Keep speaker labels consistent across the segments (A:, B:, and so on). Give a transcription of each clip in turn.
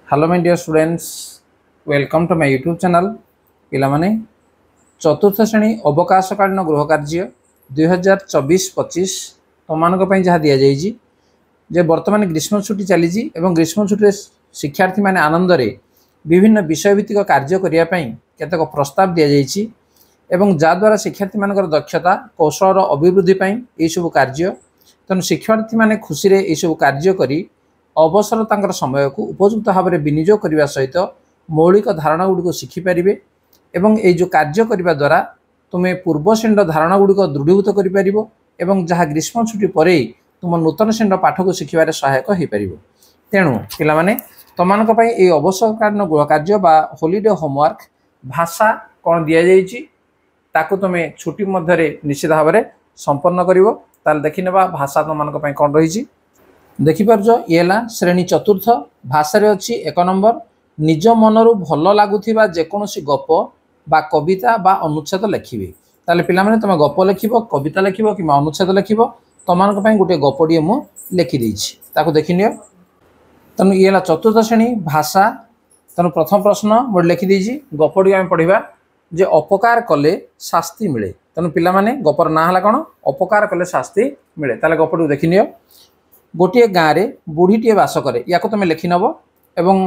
A: Hello my dear students, welcome to my YouTube channel. पिला माने चतुर्थ श्रेणी अवकाशकालीन गृह कार्य 2024-25 तुम जहाँ दि जाइए जे वर्तमान ग्रीष्म छुट्टी चली एवं ग्रीष्म छुट्टी शिक्षार्थी माने आनंद रे विभिन्न विषय भित्तिक कार्य करने केतक प्रस्ताव दि जाइए एवं जहाद्वारा शिक्षार्थी मान दक्षता कौशल अभिवृद्धि यह सब कार्य तेणु शिक्षार्थी माने खुशी रे सब कार्य करी अवसर तांकर समय को उपयुक्त भाव में विनियोग करने सहित मौलिक धारणा गुड़िक शिखिपारे एवं ये जो कार्य करने द्वारा तुम्हें पूर्व श्रेणी धारणा गुड़िक दृढ़ीभूत कर जहाँ ग्रीष्म छुट्टी पर तुम नूतन श्रेणी पाठ को शिखिबार सहायक हो पार। तेणु पिलामाने तुमको ये अवसरकालीन गृह कार्य बा हॉलिडे होमवर्क भाषा कौन दि जाइए ताकू तुम्हें छुट्टी मध्य निश्चित भाव में संपन्न कर देखने भाषा तुम कौन रही देखिपार ये श्रेणी चतुर्थ भाषा रे अच्छी एक नंबर निज मनरू भल लगुवा जेकोसी गप बा कविता बा अनुच्छेद लिखे ताले पिला माने तुम गप लिख कविता लिख कि अनुच्छेद लिख तुम गोटे गपटे मु लिखिदे देखी नि। तेणु ये चतुर्थ श्रेणी भाषा। तेणु प्रथम प्रश्न मोटे लिखिदे गपटी आम पढ़ा जे अपकार कले शास्ति मिले। तेणु पिला माने गपर ना है कौन अपकार कले शास्ति मिले। ताले गपटी देखी नि। गोटे गाँव में बुढ़ीटे बास करे या तुम लिखि नब एवं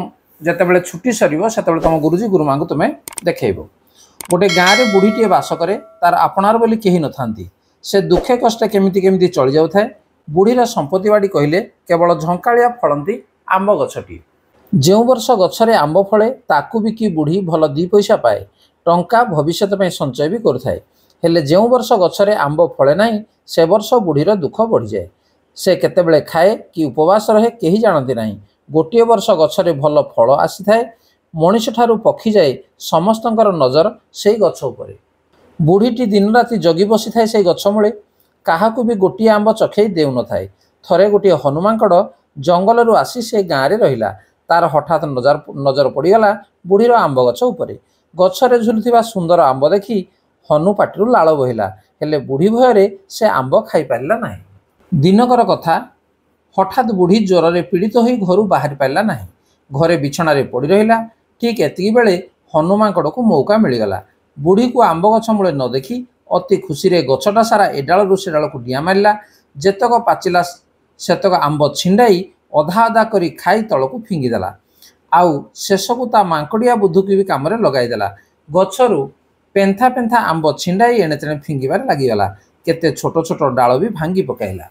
A: जिते छुट्टी सर से तुम गुरुजी गुरुमा को तुम देखब। गोटे गाँव में बुढ़ीटे बास करे तार आपणार बोली कहीं न था से दुखे कष्टे केमिति केमिति चली जाए। बुढ़ीर संपत्ति बाड़ी कहले केवल झंकालिया फलती आंब गछटी जो वर्ष गछरे आंब फले ताकू बिकी बुढ़ी भल दी पैसा पाए टंका भविष्य संचय भी करुए। हेले जो वर्ष गछरे आंब फले नहीं से वर्ष बुढ़ीर दुख बढ़ी जाए। से केतेबेले खाए कि उपवास रहे कहीं जानती नहीं। गोटे वर्ष गछरे भल फल आसी थाए मनीष ठारू पक्षी जाए समस्तंकर नजर से गछ उपरे। बुढ़ीटी दिन राति जगी बसी थाए से गछ मूले काहाकू भी गोटे आंब चखई देउ न थाए। थरे गोटे हनुमांकड़ जंगल आसी से गाँव में रहिला तार हठात नजर पड़गला बुढ़ीर आंब गछ उपरे। गछरे झुलुथिबा सुंदर आंब देखी हनु पाटिरु लाल बहिला हेले बुढ़ी भୟରେ से आंब खाई पारिला नाही। दिनकर कथा हठात बुढ़ी ज्वर में पीड़ित हो घर बाहरी पारा ना घरे बिछणार पड़ रहा। ठीक एति बेले हनुमांकड़ को मौका मिलगला। बुढ़ी को आंब गछ मूले न देखी अति खुशी रे गछटा सारा एडालू से डाल को डिया मारा जेतक पाचिला सेतक आंब छिंडाई अधा अधा करी खाई तल को फिंगिदेला आउ शेषकू ता मांकड़िया बुद्धू की भी कम लगईदेला। गछरू पेंथा पेंथा आंब छिंडाई एणे तेणे फिंगिबार लगिगला। केते छोट छोट डाल भी भांगी पकाइला।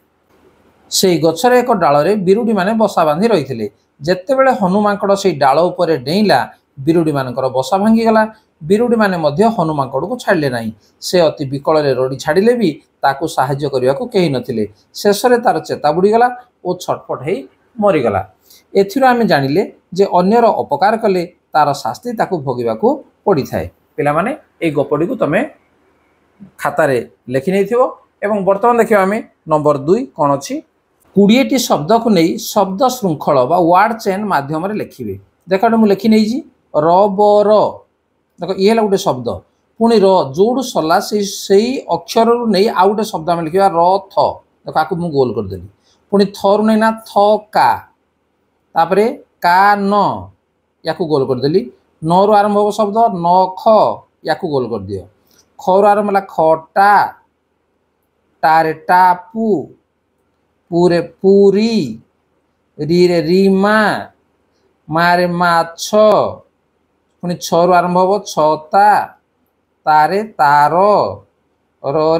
A: से गछर एक डाल में बिरुडी माने बसा बांधि रही जेते बेले हनुमांकड़ से डाल उपर डेईला बिरुडी मानकर बसा भांगीगला। बिरुडी माने मध्य हनुमांकड़ को छाड़िले नहीं। से अति विकल रड़ी छाड़िले भी ताकू साहाय्य करने को केही नथिले। शेष में तार चेता बुड़ीगला और छटपट हो मरीगला। एथिरो आमे जानिले जे अन्यर अपकार कले तार शास्ति ताकू भोगिबाकू पड़ी थाए। पिला माने ए गपटी को तमे खातार लिखि नहीं थो। एवं बर्तमान देखिए आम नंबर 2 कौन अच्छी 20टी शब्द को नहीं शब्द श्रृंखल बा वार्ड चेन माध्यम लिखे। देख मुझे लिखि नहीं रबर देख ये गोटे शब्द पुणी र जोड़ सरला से अक्षर नहीं आउ गोटे शब्द आम लिखा रथ देख आपको मुझे गोल करदेली। पुणी थरु नहीं ना थ कापर का न या गोल करदेली। न रु आरंभ हो शब्द न ख या गोल कर दियो। ख रु आरंभ है खटा टारे टापू पूरे पूरी री रे रीमा मारे माछ पुणी छरु आरंभ हो छता तारे तार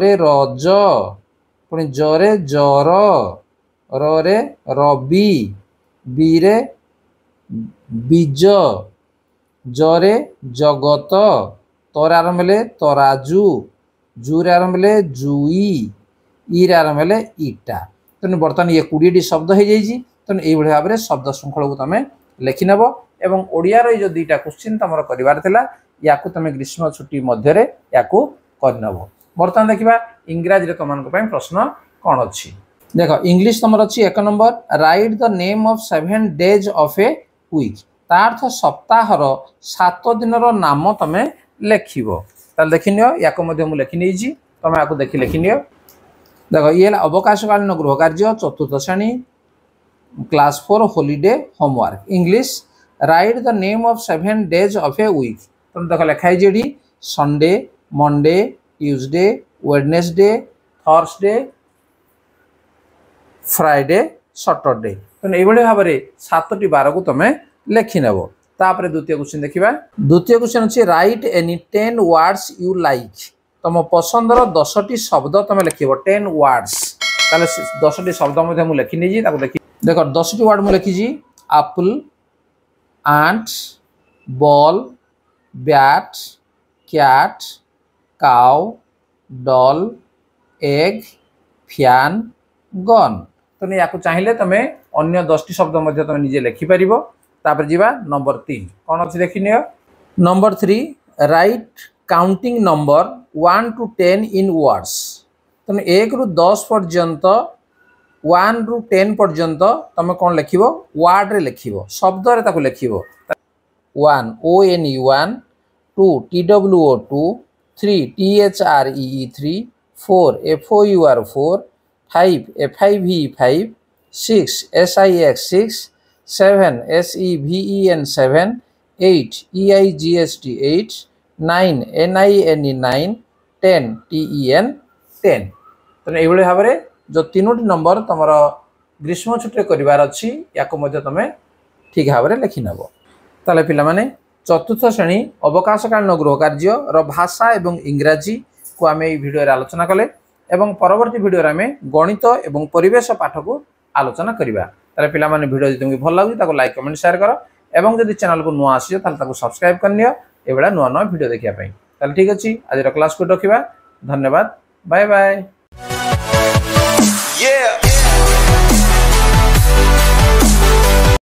A: रे रज पुणी जरे जर रे रवि बीरे बीज जरे जगत तर आरंभ ले तराजू जुरे आरंभ ले जुई ईर आरंभ ले ईटा। तेणु बर्तमान ये 20टी शब्द हो जाइए। तेणु ये भाव में शब्द श्रृंखल को तुम लिखिनब एवं ओडियार ये जो 2टा क्वेश्चन तुम कर या तुम ग्रीष्म छुट्टी मध्य या करनब। बर्तमान देखा इंग्राजी तुम प्रश्न कौन अच्छी देख इंग्लिश तुम अच्छी 1 number write the name of 7 days of a week तार्थ सप्ताहर 7 दिन नाम तुम लिख देखी नि या मुझे लिखि नहीं तुम आपको देखी लिखि नि। देख ये अवकाशकालीन गृह कार्य चतुर्थ श्रेणी class 4 holiday homework English write the name of 7 days of a week. तुम देख लिखाई जी Sunday, Monday, Tuesday, Wednesday, Thursday, Friday, Saturday. तो ये भाव में 7टी बार को तुम लेखिनेब। तापर द्वितीय क्वेश्चन देखा। द्वितीय क्वेश्चन अच्छे right any 10 words you like. तुम पसंदर 10टी शब्द तुम लिख 10 वर्ड्स। 10टी शब्द मुझे लिखी देख 10टी वर्ड मुझे लिखी apple, ant, ball, bat, cat, cow, doll, egg, fan, gun. तो या चाहिए तुम अन्य 10टी शब्द तुम निजे लिखिपर। तापर जीवा नंबर 3 कौन अच्छी देखी neo. Number 3 right counting number 1 to 10 in words. तुम 1 ରୁ 10 पर्यंत 1 ରୁ 10 पर्यंत तुम कौन लिख वार्ड रे लिख शब्द रे लिख 1 ONE1, 2 TWO2, 3 THREE3, 4 FOUR4, 5 FIVE5, 6 SIX6, 7 SEVEN7, 8 EIGST8, 9 NINE9, 10 TEN10। तो ये भाव में जो 3टी नंबर तुम ग्रीष्म छुट्टी करार अच्छी या तुम ठीक भाव में लिखिनेब। ताले पिला माने चतुर्थ श्रेणी अवकाशकालीन गृह कार्य भाषा एवं इंग्राजी को आम भिडियो आलोचना कले एवं परवर्ती भिडियो आम गणित एवं परिवेश पाठ को आलोचना करवा। ताले पिला माने भिडियो जदि तुमको भल लगे ताको लाइक कमेंट शेयर कर एवं जदि चैनल को नुआ आसी ताको सब्सक्राइब कर नियो ए बेला नुआ नुआ भिडियो देखिया पई। ताले ठीक अछि आज क्लास को रखिबा। धन्यवाद। Bye bye.